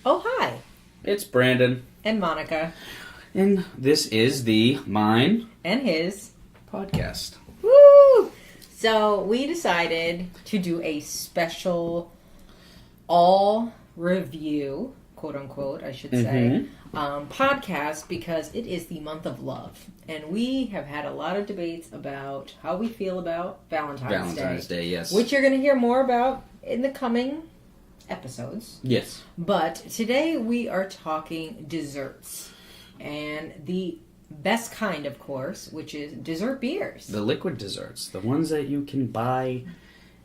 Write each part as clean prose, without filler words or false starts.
Oh, hi. It's Brandon. And Monica. And this is the Mine And His podcast. Woo! So we decided to do a special all review, quote unquote, I should say, podcast because it is the month of love. And we have had a lot of debates about how we feel about Valentine's Day, yes. which you're going to hear more about in the coming episodes. Yes. But today we are talking desserts. And the best kind, of course, which is dessert beers. The liquid desserts. The ones that you can buy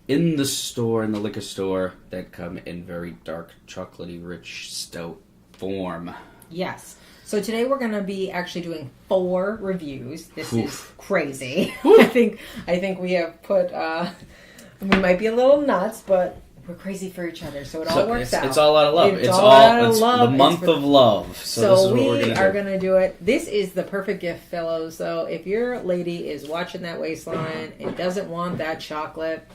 in the store, in the liquor store, that come in very dark, chocolatey, rich, stout form. Yes. So today we're going to be actually doing 4 reviews. This is crazy. I think we have put, we might be a little nuts, but we're crazy for each other, so it all works out. It's all out of love. It's all out of love. The month of love. So this is we what are going to do it. This is the perfect gift, fellows. So if your lady is watching that waistline and doesn't want that chocolate,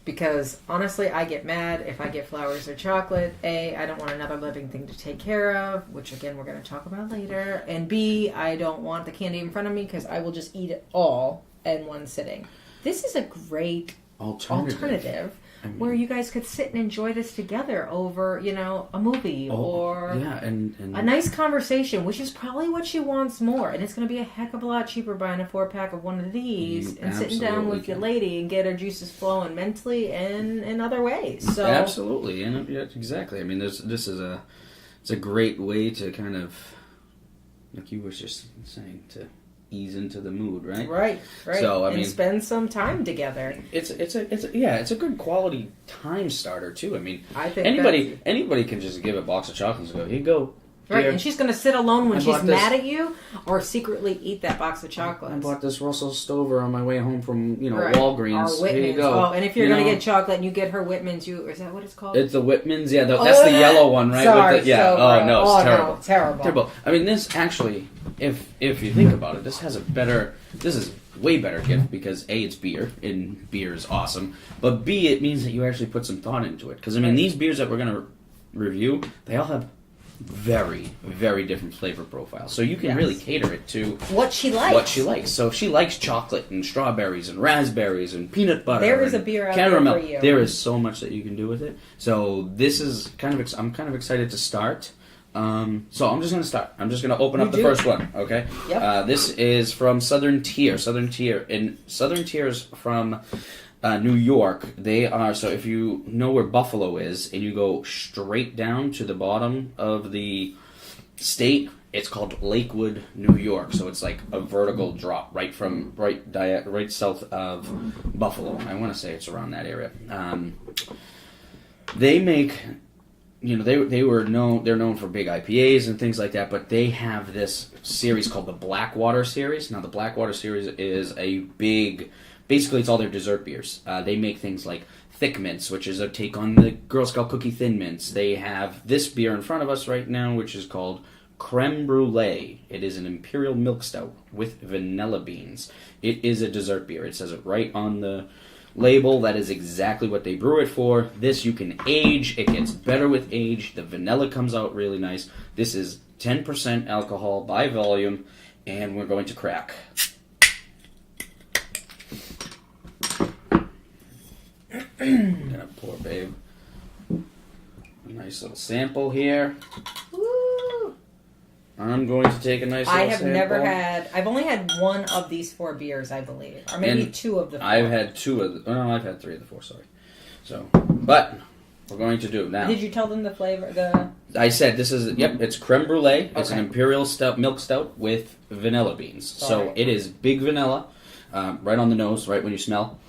because honestly, I get mad if I get flowers or chocolate. A, I don't want another living thing to take care of, which again, we're going to talk about later. And B, I don't want the candy in front of me because I will just eat it all in one sitting. This is a great alternative. Where you guys could sit and enjoy this together over, a movie or and a nice conversation, which is probably what she wants more. And it's going to be a heck of a lot cheaper buying a 4-pack of one of these and sitting down with your lady and get her juices flowing mentally and in other ways. So absolutely, and exactly. I mean, it's a great way to kind of, like you were just saying, to ease into the mood, right? Right. So I mean, spend some time together. It's a good quality time starter too. I mean, I think anybody can just give a box of chocolates and go, here you go. Right, Here. and she's going to sit alone when she's mad at you, or secretly eat that box of chocolates. I bought this Russell Stover on my way home from Walgreens. Or Whitman's. Here you go. Oh, and if you're going to get chocolate and you get her Whitman's, is that what it's called? It's the Whitman's. Yeah, that's the yellow one, right? Sorry, It's terrible. No, terrible. Terrible. I mean, this actually, if you think about it, this is way better gift because A, it's beer, and beer is awesome. But B, it means that you actually put some thought into it. Because I mean, these beers that we're going to review, they all have very, very different flavor profiles. So you can really cater it to what she likes. So if she likes chocolate and strawberries and raspberries and peanut butter, there is a beer out caramel. there for you. There is so much that you can do with it. So this is I'm kind of excited to start. So I'm just going to start. I'm just going to open up the first one. Okay. Yep. This is from Southern Tier. Southern Tier is from New York. They are, so if you know where Buffalo is and you go straight down to the bottom of the state, it's called Lakewood, New York. So it's like a vertical drop right south of Buffalo. I want to say it's around that area. They make, they're known for big IPAs and things like that, but they have this series called the Blackwater series. Now the Blackwater series is basically, it's all their dessert beers. They make things like Thick Mints, which is a take on the Girl Scout Cookie Thin Mints. They have this beer in front of us right now, which is called Cremé Brulee. It is an imperial milk stout with vanilla beans. It is a dessert beer. It says it right on the label. That is exactly what they brew it for. This you can age. It gets better with age. The vanilla comes out really nice. This is 10% alcohol by volume, and we're going to crack. I'm gonna pour, babe, a nice little sample here. Woo! I'm going to take a nice little sample. I've only had one of these 4 beers, I believe. Or maybe 2 of the 4. I've had 3 of the 4, sorry. So, but we're going to do now. Did you tell them the flavor? I said this is, it's Creme Brulee. Okay. It's an imperial stout, milk stout with vanilla beans. So it is big vanilla, right on the nose, right when you smell.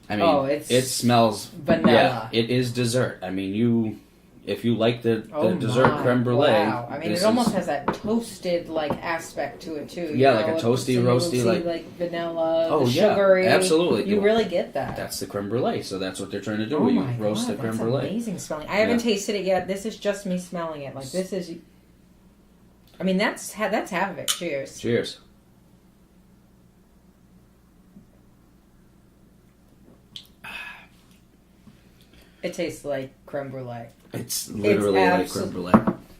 I mean, it smells vanilla. Yeah, it is dessert. I mean, if you like the dessert creme brulee, wow! I mean, it almost has that toasted aspect to it too. Yeah, like a toasty, roasty, like vanilla, sugary. Absolutely. You really get that. That's the creme brulee. So that's what they're trying to do. You roast the creme brulee. Amazing smelling. I haven't tasted it yet. This is just me smelling it. Like this is. I mean, that's half of it. Cheers. Cheers. It tastes like creme brulee. It's literally like creme brulee.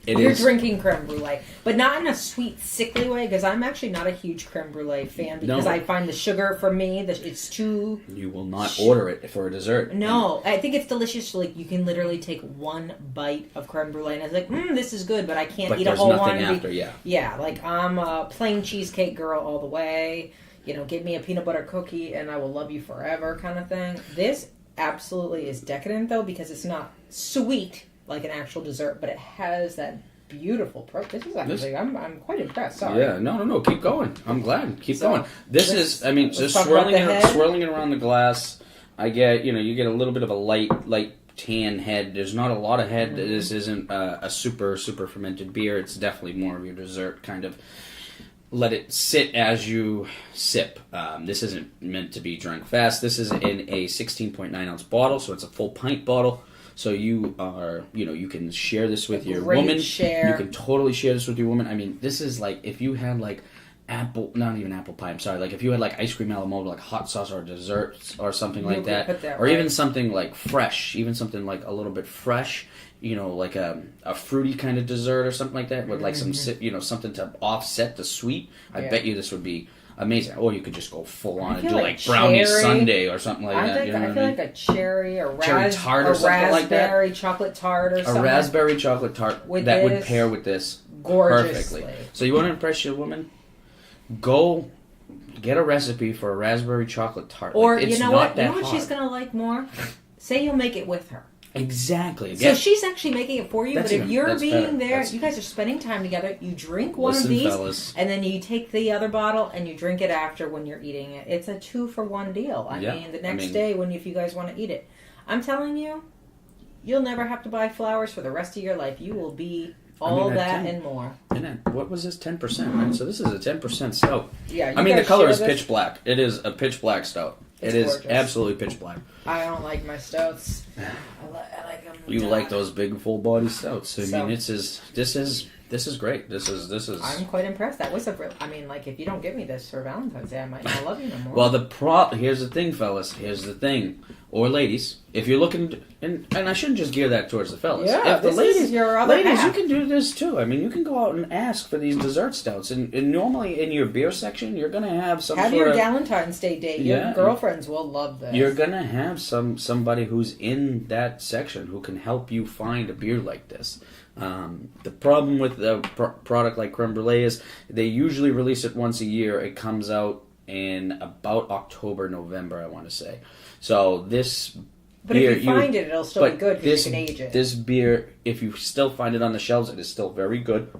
You're drinking creme brulee, but not in a sweet, sickly way, because I'm actually not a huge creme brulee fan, because I find the sugar, for me, it's too... You will not order it for a dessert. No, I think it's delicious. Like, you can literally take one bite of creme brulee, and it's like, this is good, but I can't eat a whole one. Yeah, like, I'm a plain cheesecake girl all the way. You know, give me a peanut butter cookie, and I will love you forever kind of thing. This absolutely is decadent, though, because it's not sweet like an actual dessert, but it has that beautiful this is actually I'm quite impressed. Sorry. Yeah, no, keep going. I'm glad. Keep going. This is, I mean, just swirling it around the glass. You get a little bit of a light tan head. There's not a lot of head. Mm-hmm. This isn't a super fermented beer. It's definitely more of your dessert kind of. Let it sit as you sip. This isn't meant to be drank fast. This is in a 16.9 ounce bottle, so it's a full pint bottle. So you can share this with your woman. You can totally share this with your woman. I mean, this is like if you had like not even apple pie. I'm sorry. Like if you had like ice cream a la mode, like hot sauce or desserts or something like that, or even something like fresh, even something like a little bit fresh. Like a fruity kind of dessert or something like that, with like some something to offset the sweet. I bet you this would be amazing. Or you could just go full on and do like brownie sundae or something like that. I feel like a cherry or cherry tart or something like that. Raspberry chocolate tart or something. A raspberry chocolate tart that would pair with this perfectly. So you want to impress your woman? Go get a recipe for a raspberry chocolate tart. Or you know what? You know what she's gonna like more? Say you'll make it with her. Exactly. So she's actually making it for you, but if you're being there, you guys are spending time together, you drink one of these, fellas. And then you take the other bottle and you drink it after when you're eating it. It's a 2-for-1 deal. I mean, the next day if you guys want to eat it. I'm telling you, you'll never have to buy flowers for the rest of your life. You will be and more. And then, what was this? 10%, right? So this is a 10% stout. Yeah. I mean, the color is pitch black. It is a pitch black stout. It is gorgeous. Absolutely pitch black. I don't like my stouts. I like them. You like those big full body stouts. I mean, this is great. This is. I'm quite impressed. That was if you don't give me this for Valentine's Day, I might not love you no more. Well, here's the thing, fellas. Here's the thing, or ladies. If you're looking, and I shouldn't just gear that towards the fellas. Yeah, if the ladies, half. you can do this too. I mean, you can go out and ask for these dessert stouts, and normally in your beer section, you're gonna have your Valentine's Day date. Your girlfriends will love this. You're gonna have somebody who's in that section who can help you find a beer like this. The problem with a product like creme brulee is they usually release it once a year. It comes out in about October, November, I want to say. So this. But beer, if you find it, it'll still be good because you can age it. This beer, if you still find it on the shelves, it is still very good.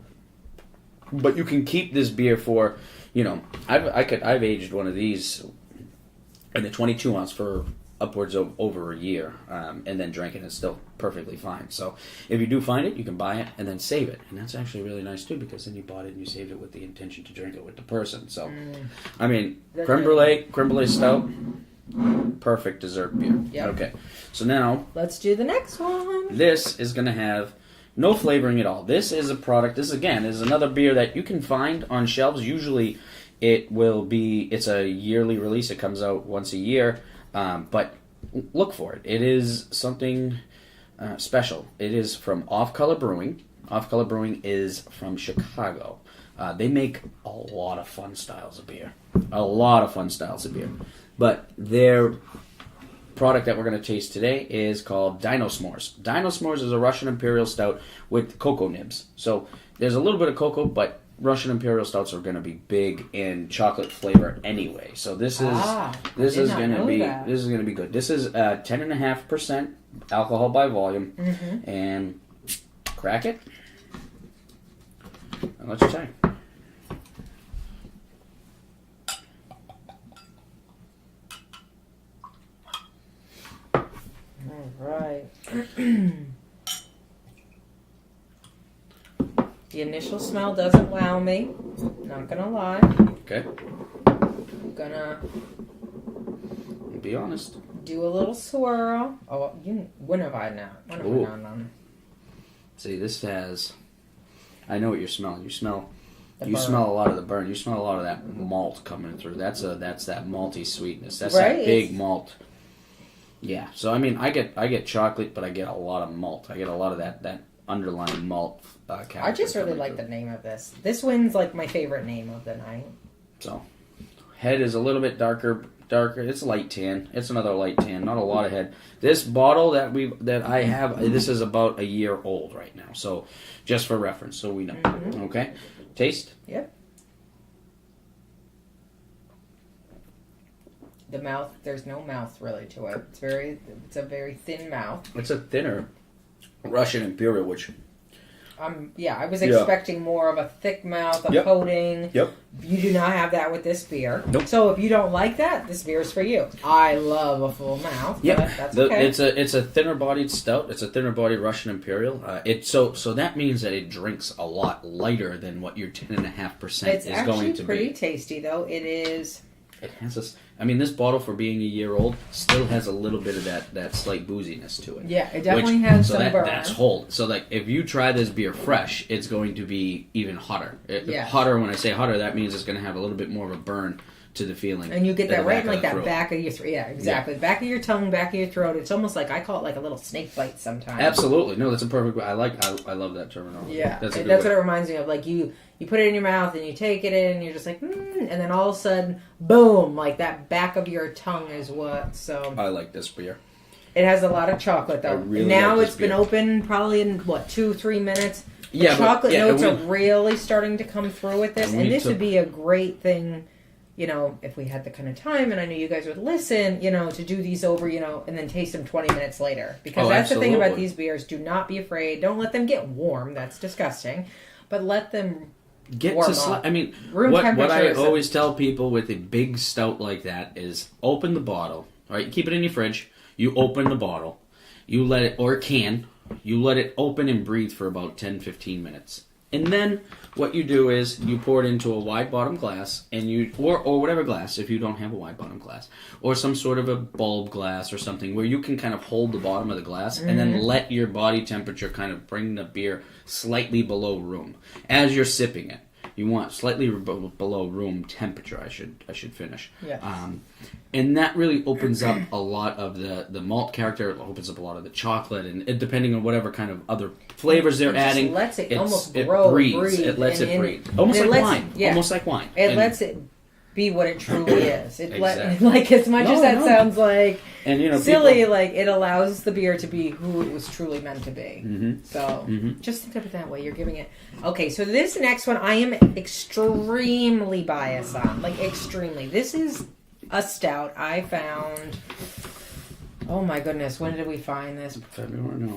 But you can keep this beer for, I've aged one of these in a 22 ounce for upwards of over a year, and then drank it, and it's still perfectly fine. So if you do find it, you can buy it and then save it, and that's actually really nice too, because then you bought it and you saved it with the intention to drink it with the person. So, I mean, creme brulee stout. Perfect dessert beer. Yep. Okay, so now let's do the next one. This is going to have no flavoring at all. This is a product. This again is another beer that you can find on shelves. Usually, it's a yearly release. It comes out once a year, but look for it. It is something special. It is from Off Color Brewing. Off Color Brewing is from Chicago. They make a lot of fun styles of beer. But their product that we're going to taste today is called Dino S'mores. Dino S'mores is a Russian Imperial Stout with cocoa nibs. So there's a little bit of cocoa, but Russian Imperial Stouts are going to be big in chocolate flavor anyway. So this is going to be good. This is 10.5% alcohol by volume, and crack it and let you try. Right. The initial smell doesn't wow me. Not gonna lie. Okay. I'm gonna be honest. Do a little swirl. Oh, when have I now? See, this has. I know what you're smelling. You smell a lot of the burn. You smell a lot of that malt coming through. That's that malty sweetness. That's that big malt. Yeah. So I mean, I get chocolate, but I get a lot of malt. I get a lot of that underlying malt character. I just really like the name of this. This one's like my favorite name of the night. So, head is a little bit darker. It's light tan. It's another light tan. Not a lot of head. This bottle that I have, this is about a year old right now. So, just for reference, so we know. Mm-hmm. Okay, taste. Yep. The mouth. There's no mouth really to it. It's a very thin mouth. It's a thinner Russian Imperial, which. I was expecting more of a thick mouth, a coating. Yep. You do not have that with this beer. Nope. So if you don't like that, this beer is for you. I love a full mouth. Yep. But that's okay. It's a thinner bodied stout. It's a thinner bodied Russian Imperial. So that means that it drinks a lot lighter than what your 10.5% is going to be. It's actually pretty tasty, though. It is. It has this. I mean, this bottle, for being a year old, still has a little bit of that slight booziness to it. Yeah, it definitely has some burn. That's hold. So, like, if you try this beer fresh, it's going to be even hotter. Hotter, when I say hotter, that means it's going to have a little bit more of a burn to the feeling. And you get that right in, like, that back of your throat. Yeah, exactly. Yeah. Back of your tongue, back of your throat. It's almost like, I call it like a little snake bite sometimes. Absolutely. No, that's a perfect way. I love that terminology. Yeah, that's what it reminds me of. Like, you put it in your mouth and you take it in and you're just like, and then all of a sudden, boom, like that back of your tongue is what. So I like this beer. It has a lot of chocolate, though. Really now like it's been open probably in, 2-3 minutes. The chocolate notes are really starting to come through with this. And this would be a great thing, if we had the kind of time, and I knew you guys would listen, to do these over, and then taste them 20 minutes later. Because that's the thing about these beers. Do not be afraid. Don't let them get warm. That's disgusting. But let them get to. I mean, what I always tell people with a big stout like that is open the bottle. Right, you keep it in your fridge. You open the bottle. You let it, or a can. You let it open and breathe for about 10-15 minutes. And then what you do is you pour it into a wide bottom glass, and or whatever glass if you don't have a wide bottom glass, or some sort of a bulb glass or something where you can kind of hold the bottom of the glass and then let your body temperature kind of bring the beer slightly below room as you're sipping it. You want slightly below room temperature. I should finish. Yes. And that really opens up a lot of the malt character. It opens up a lot of the chocolate, and depending on whatever kind of other flavors they're adding, just lets it almost grow, breathe. It lets it breathe. Almost like wine. Yeah. Almost like wine. It lets it be what it truly is. Like as much as that sounds like silly, like it allows the beer to be who it was truly meant to be. Mm-hmm. So just think of it that way. You're giving it. Okay, so this next one I am extremely biased on. Like extremely. This is a stout I found. Oh my goodness! When did we find this?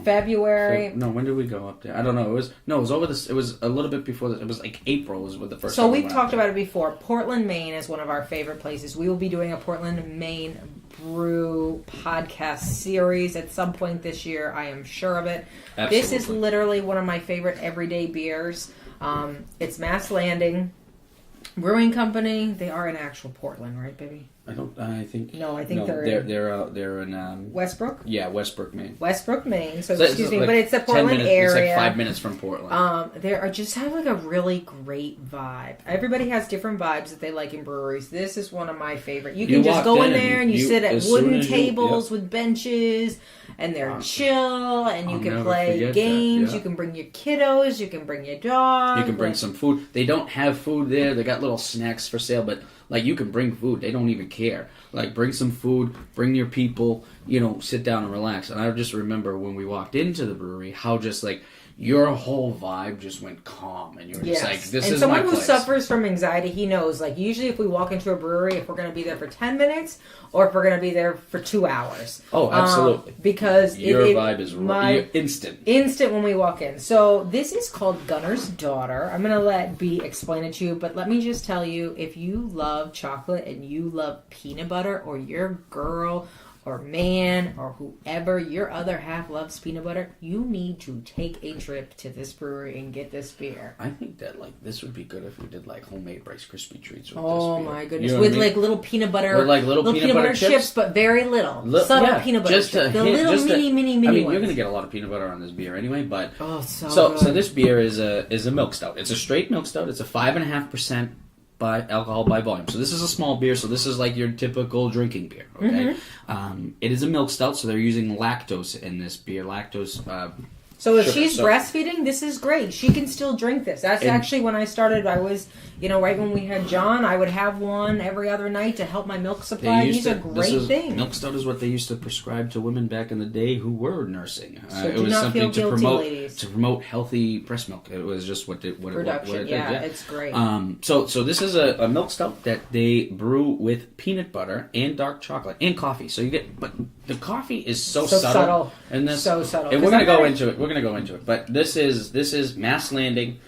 February. No, when did we go up there? I don't know. It was over this. It was a little bit before this. It was like April was with the first. So we've talked about it before. Portland, Maine is one of our favorite places. We will be doing a Portland, Maine brew podcast series at some point this year. I am sure of it. Absolutely. This is literally one of my favorite everyday beers. It's Mast Landing Brewing Company. They are in actual Portland, right, baby? I think they're in Westbrook. Yeah, Westbrook, Maine. Westbrook, Maine. So excuse me, but it's the Portland area. It's like 5 minutes from Portland. They are just have like a really great vibe. Everybody has different vibes that they like in breweries. This is one of my favorite. You can just go in there and you sit at wooden tables with benches, and they're chill, and you can play games. You can bring your kiddos. You can bring your dog. You can bring some food. They don't have food there. They got little snacks for sale, but like you can bring food. They don't even care. Like bring some food, bring your people, sit down and relax. And I just remember when we walked into the brewery, how just like your whole vibe just went calm, and you were just like, this is my place. And someone who suffers from anxiety, he knows, like, usually if we walk into a brewery, if we're going to be there for 10 minutes or if we're going to be there for 2 hours. Oh, absolutely. Because your vibe is instant. Instant when we walk in. So this is called Gunner's Daughter. I'm going to let B explain it to you, but let me just tell you, if you love chocolate and you love peanut butter, or your girl or man or whoever, your other half loves peanut butter, you need to take a trip to this brewery and get this beer. I think that this would be good if we did homemade Rice Krispie treats with this beer. Oh my goodness. With little peanut butter. With little peanut butter chips, but very little. Subtle peanut butter chips. The little mini I mean, ones. You're going to get a lot of peanut butter on this beer anyway, but so this beer is a milk stout. It's a straight milk stout. It's a 5.5% alcohol by volume. So this is a small beer, so this is like your typical drinking beer, okay? It is a milk stout, so they're using lactose in this beer. So if she's breastfeeding, this is great. She can still drink this. That's actually when I started. I was, right when we had John, I would have one every other night to help my milk supply. These are great things. Milk stout is what they used to prescribe to women back in the day who were nursing. So it was something to promote healthy breast milk. It was just what it did. It's great. So this is a milk stout that they brew with peanut butter and dark chocolate and coffee. So you get, but the coffee is so subtle. And this, so subtle. And we're going to go into it. We're going to go into it. But this is Mast Landing,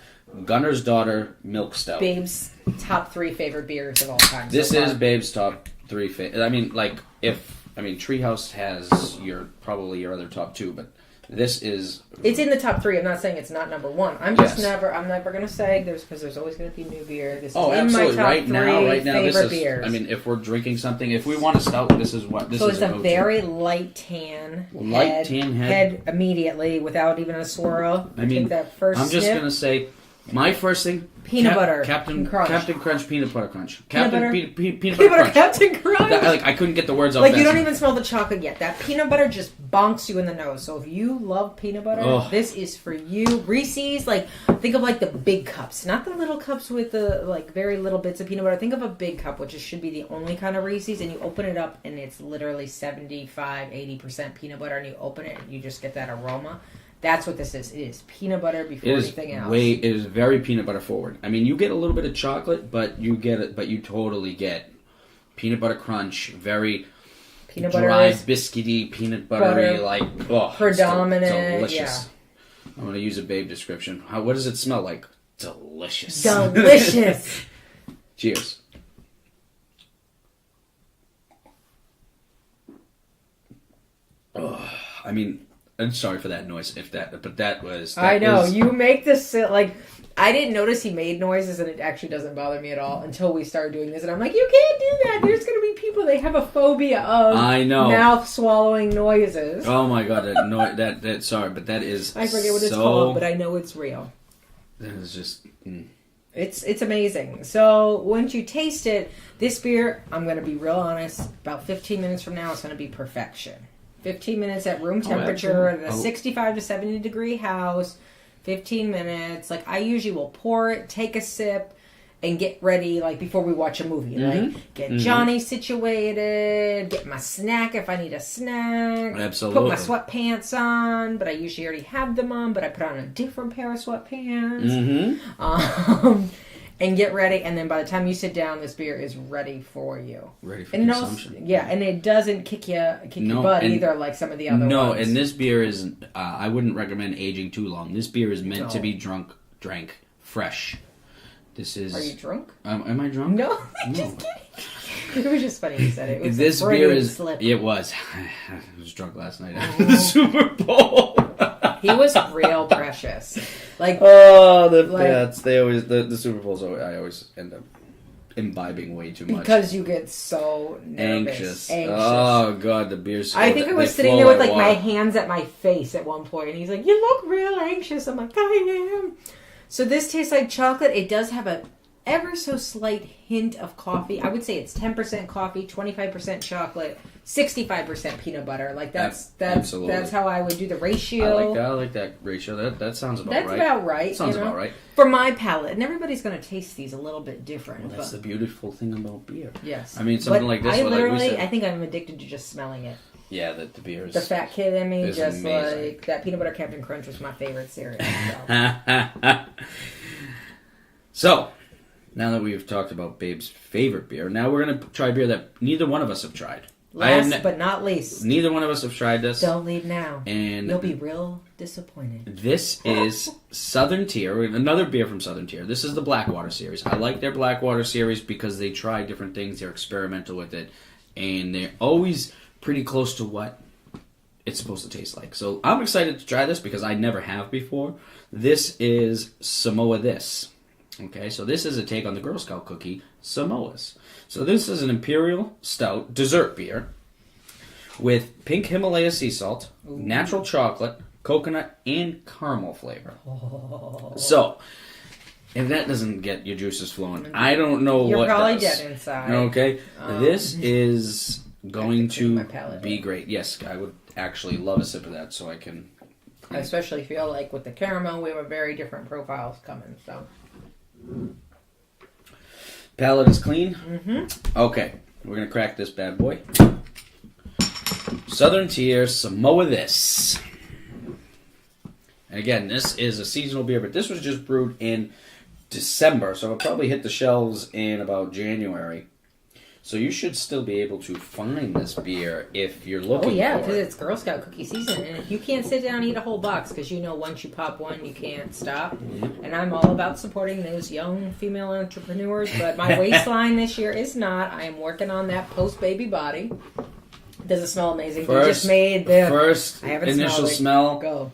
Gunner's Daughter Milk Stout. Babe's top 3 favorite beers of all time. This is Babe's top 3 favorite. I mean, Treehouse has probably your other top 2, but this is... It's in the top 3. I'm not saying it's not number 1. I'm never going to say, because there's always going to be new beer. This is in my top 3 favorite beers. I mean, if we're drinking something, if we want a stout, this is what this is. So it's a very light tan head immediately without even a swirl. Take that first I'm just going to say, my first thing... Peanut butter. Captain Crunch Peanut Butter Crunch. Peanut butter Crunch. Captain Crunch. I couldn't get the words out. Like, you don't even smell the chocolate yet. That peanut butter just bonks you in the nose. So if you love peanut butter, this is for you. Reese's, think of the big cups. Not the little cups with the, very little bits of peanut butter. Think of a big cup, which should be the only kind of Reese's. And you open it up, and it's literally 75-80% peanut butter. And you open it, and you just get that aroma. That's what this is. It is peanut butter before anything else. It is very peanut butter forward. I mean, you get a little bit of chocolate, but you totally get peanut butter crunch, very peanut dry, biscuity, peanut buttery, predominant. Delicious. Yeah. I'm going to use a Babe description. What does it smell like? Delicious. Delicious. Cheers. I mean... I'm sorry for that noise, but that was... I know, you make this, I didn't notice he made noises, and it actually doesn't bother me at all until we started doing this, and I'm like, you can't do that! There's going to be people, they have a phobia of mouth-swallowing noises. Oh my god, sorry, but that is I forget what it's called, but I know it's real. That is just... It's amazing. So, once you taste it, this beer, I'm going to be real honest, about 15 minutes from now, it's going to be perfection. 15 minutes at room temperature at a 65 to 70 degree house. 15 minutes. I usually will pour it, take a sip, and get ready, before we watch a movie. Get Johnny situated, get my snack if I need a snack. Absolutely. Put my sweatpants on, but I usually already have them on, but I put on a different pair of sweatpants. And get ready, and then by the time you sit down, this beer is ready for you. Ready for consumption. And it doesn't kick your butt either, like some of the other ones. No, and this beer is, I wouldn't recommend aging too long. This beer is meant to be drank fresh. This is... Are you drunk? Am I drunk? No, just kidding. It was just funny you said it. This beer is... Slip. It was. I was drunk last night after the Super Bowl. He was real precious. The Super Bowls. I always end up imbibing way too much because you get so nervous. Anxious. Oh god, the beer's. I think I was sitting there with my hands at my face at one point, and he's like, "You look real anxious." I'm like, "I am." So this tastes like chocolate. It does have a ever so slight hint of coffee. I would say it's 10% coffee, 25% chocolate, 65% peanut butter. That's how I would do the ratio. I like that ratio. That sounds about right. That's about right. Sounds about right. For my palate. And everybody's going to taste these a little bit different. Well, that's the beautiful thing about beer. Yes. I mean, something like this. I think I'm addicted to just smelling it. Yeah, the beer is... The fat kid in me, just amazing. that peanut butter Captain Crunch was my favorite cereal. So, now that we've talked about Babe's favorite beer, now we're going to try a beer that neither one of us have tried. Last but not least. Neither one of us have tried this. Don't leave now. And you'll be real disappointed. This is Southern Tier, another beer from Southern Tier. This is the Blackwater series. I like their Blackwater series because they try different things, they're experimental with it, and they're always pretty close to what it's supposed to taste like. So I'm excited to try this because I never have before. This is Samoa This. Okay, so this is a take on the Girl Scout cookie, Samoas. So this is an imperial stout dessert beer with pink Himalaya sea salt, natural chocolate, coconut, and caramel flavor. Oh. So, If that doesn't get your juices flowing, I don't know You're what probably does. dead inside. Okay, this is going clean my to palate be out. great. Yes, I would actually love a sip of that so I can... I especially feel like with the caramel, we have a very different profiles coming. So palate is clean. Mm-hmm. Okay, we're gonna crack this bad boy. Southern Tier Samoa this. And again, this is a seasonal beer, but this was just brewed in December, so it'll probably hit the shelves in about January. So you should still be able to find this beer if you're looking Oh yeah, for because it. it's Girl Scout cookie season, and if you can't sit down and eat a whole box, because you know once you pop one, you can't stop. Mm-hmm. And I'm all about supporting those young female entrepreneurs, but my waistline this year is not. I am working on that post-baby body. Does it smell amazing? You just made the First I haven't initial smelled it. smell, Go.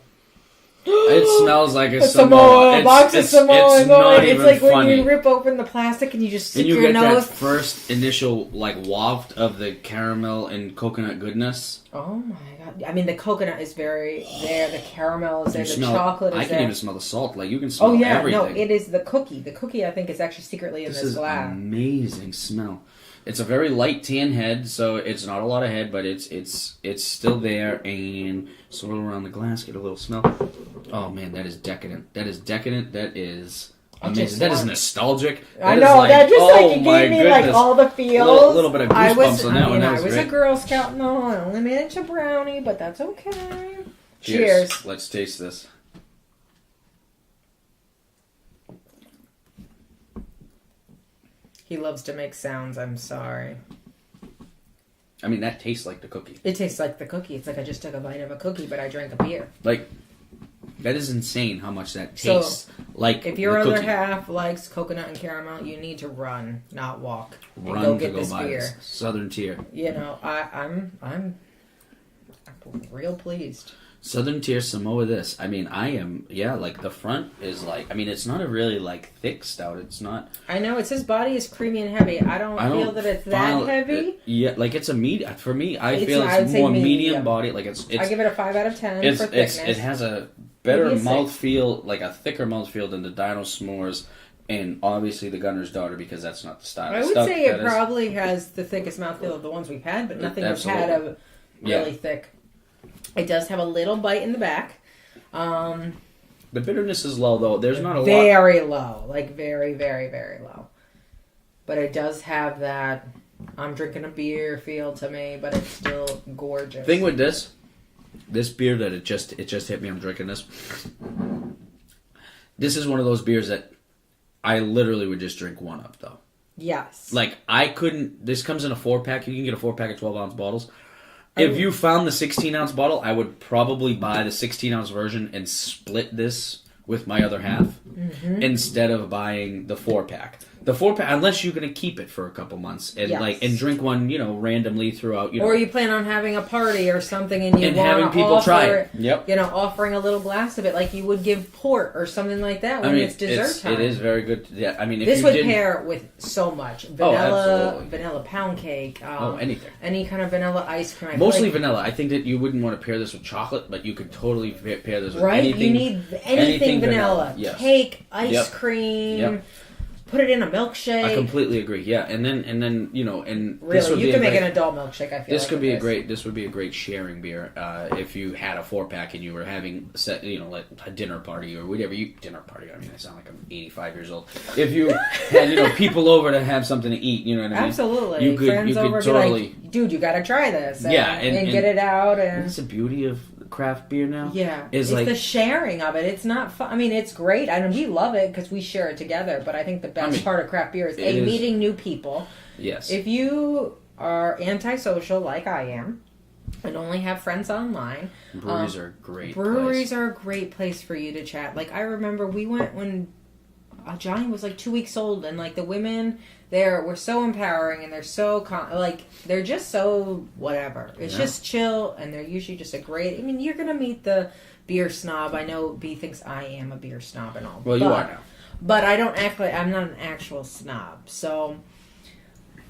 it smells like a Samoa. Samoa. Box of Samoa. It's not It's even like funny. when you rip open the plastic and you just stick And you your get nose. that first initial like waft of the caramel and coconut goodness. Oh my god! I mean, the coconut is very there. The caramel is there. You The smell, chocolate is I there. can even smell the salt. Like you can smell Oh yeah, everything. no, it is the cookie. The cookie, I think, is actually secretly in This this is glass. amazing smell. It's a very light tan head, so it's not a lot of head, but it's still there. And swirl around the glass, get a little smell. Oh man, that is decadent. That is decadent. That is amazing. That is nostalgic. I That know is like, that just oh like it my gave me goodness. like all the feels. A little bit of I was, goosebumps on that one. That I was was great. a Girl Scout. No, I only managed a brownie, but that's okay. Cheers. Let's taste this. He loves to make sounds. I'm sorry. I mean, that tastes like the cookie. It tastes like the cookie. It's like I just took a bite of a cookie, but I drank a beer. Like, that is insane how much that So, tastes like If your the other cookie. half likes coconut and caramel, you need to run, not walk, and Run go to get go this buy beer. this. Southern Tier. You know, I'm real pleased. Southern Tier Samoa this. I mean, I am, yeah, like the front is like, I mean, it's not a really like thick stout. It's not. I know it says body is creamy and heavy. I don't feel that it's that heavy. Yeah, like it's a medium. For me, I It's- feel I would it's say more medium. medium body. Like it's I give it a 5 out of 10 for thickness. it has a better Maybe a 6. mouthfeel, like a thicker mouthfeel than the Dino S'mores and obviously the Gunner's Daughter because that's not the style I of would stuff say it that is. probably has the thickest mouthfeel of the ones we've had, but nothing has had a really thick. It does have a little bite in the back. The bitterness is low though. There's not a lot. Very low. Like very, very, very low. But it does have that I'm drinking a beer feel to me, but it's still gorgeous. Thing with this beer that it just hit me. I'm drinking this. This is one of those beers that I literally would just drink one of though. Yes. Like I couldn't. This comes in a 4-pack. You can get a 4-pack of 12-ounce bottles. If you found the 16-ounce bottle, I would probably buy the 16-ounce version and split this with my other half instead of buying the 4-pack. The 4-pack, unless you're going to keep it for a couple months and and drink one, randomly throughout. Or you plan on having a party or something and you want having to people offer try it. Yep. Offering a little glass of it like you would give port or something like that when it's dessert time. It is very good. Yeah, I mean, if this you would didn't, pair with so much absolutely. vanilla pound cake. Anything. Any kind of vanilla ice cream. Mostly vanilla. I think that you wouldn't want to pair this with chocolate, but you could totally pair this with right. anything. You need anything vanilla. Yes. Cake, ice cream. Yep. Put it in a milkshake. I completely agree. Yeah, and then and this really, would you be can a make great, an adult milkshake. I feel this like could with be a this. great. This would be a great sharing beer if you had a 4-pack and you were having like a dinner party or whatever. Dinner party. I mean, I sound like I'm 85 years old. If you had people over to have something to eat, you know what I mean? Absolutely. You could Friends over totally. be like, dude, you got to try this. And, Yeah, and get it out. And that's the beauty of craft beer now. Yeah, is it's like the sharing of it. It's not fun. I mean, it's great. I mean, we love it because we share it together. But I think the best part of craft beer is meeting new people. Yes. If you are antisocial like I am and only have friends online, breweries are a great. Breweries are a great place for you to chat. Like I remember we went when Johnny was like 2 weeks old, and like the women there were so empowering, and they're so they're just so whatever. It's just chill, and they're usually just a great. I mean, you're gonna meet the beer snob. I know B thinks I am a beer snob and all. Well, you are now. But I don't act like I'm not an actual snob. So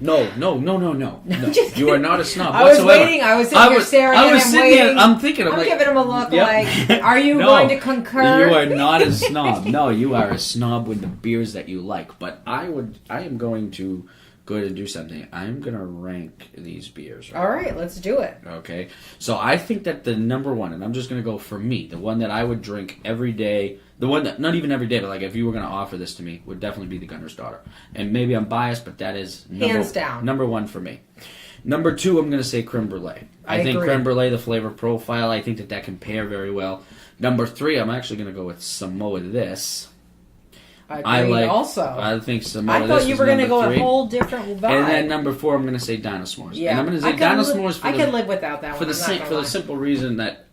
No. Just You are not a snob I was whatsoever. waiting. I was sitting here staring at him, waiting. I'm thinking. I'm like, giving him a look yep. like, are you No, going to concur? You are not a snob. No, you are a snob with the beers that you like. But I am going to go ahead and do something. I'm going to rank these beers. All right, let's do it. Okay. So I think that the number one, and I'm just going to go for me, the one that I would drink every day, the one that, not even every day, but like if you were going to offer this to me, would definitely be the Gunner's Daughter. And maybe I'm biased, but that is hands down number one for me. Number two, I'm going to say Creme Brulee. I think agree. Creme Brulee, the flavor profile, I think that can pair very well. Number three, I'm actually going to go with Samoa This. I agree also. I think Samoa I thought you were going to go a whole different vibe. And then number four, I'm going to say Dino S'mores. Yeah. And I'm going to say Dino S'mores I can live without that for one. the simple reason that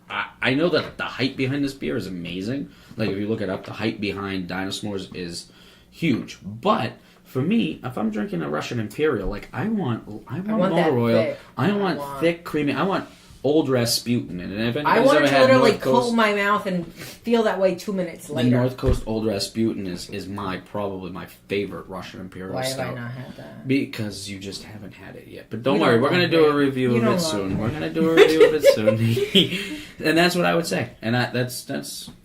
I know that the hype behind this beer is amazing. Like, if you look it up, the hype behind Dino S'mores is huge. But for me, if I'm drinking a Russian Imperial, like, I want motor oil. Thick. I want thick, creamy. I want old Rasputin. And if I want to literally coat my mouth and feel that way 2 minutes later. The North Coast Old Rasputin is probably my favorite Russian Imperial Why stout. have I not had that? Because you just haven't had it yet. But don't worry, we're going to do a review of it soon. We're going to do a review of it soon. And that's what I would say. And that would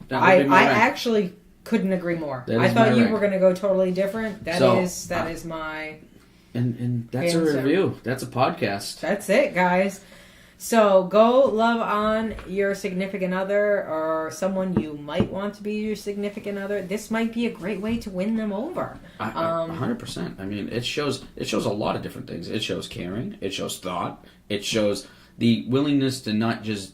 be I actually couldn't agree more. I thought you were going to go totally different. That is my... And that's a review. That's a podcast. That's it, guys. So go love on your significant other or someone you might want to be your significant other. This might be a great way to win them over. 100%. I mean, it shows a lot of different things. It shows caring. It shows thought. It shows the willingness to not just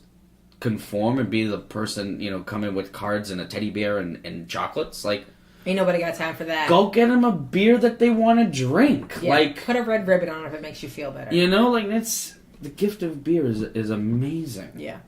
conform and be the person, come in with cards and a teddy bear and chocolates. Like, ain't nobody got time for that. Go get them a beer that they want to drink. Yeah, like, put a red ribbon on it if it makes you feel better. That's... The gift of beer is amazing. Yeah.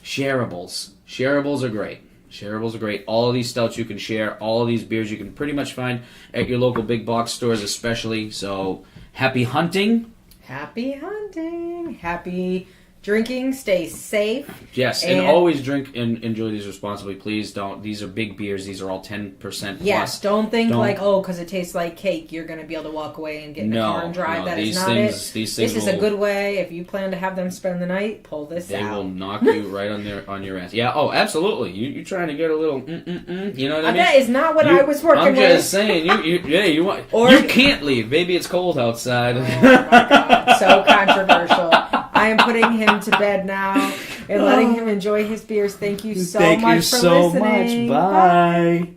Shareables. Shareables are great. Shareables are great. All of these stouts you can share. All of these beers you can pretty much find at your local big box stores especially. So, happy hunting. Happy hunting. Happy drinking. Stay safe. Yes, and always drink and enjoy these responsibly. Please don't. These are big beers. These are all 10% plus. Yes, don't think because it tastes like cake, you're going to be able to walk away and get in the car and drive. That is not it. This is a good way. If you plan to have them spend the night, pull this out. They will knock you right on your ass. Yeah, absolutely. You're trying to get a little you know what I mean? That is not what I was working with. I'm just saying, you want... you can't leave. Maybe it's cold outside. Oh, my God. So controversial. I am putting him to bed now and letting him enjoy his beers. Thank you so much for listening. Thank you so much. Bye.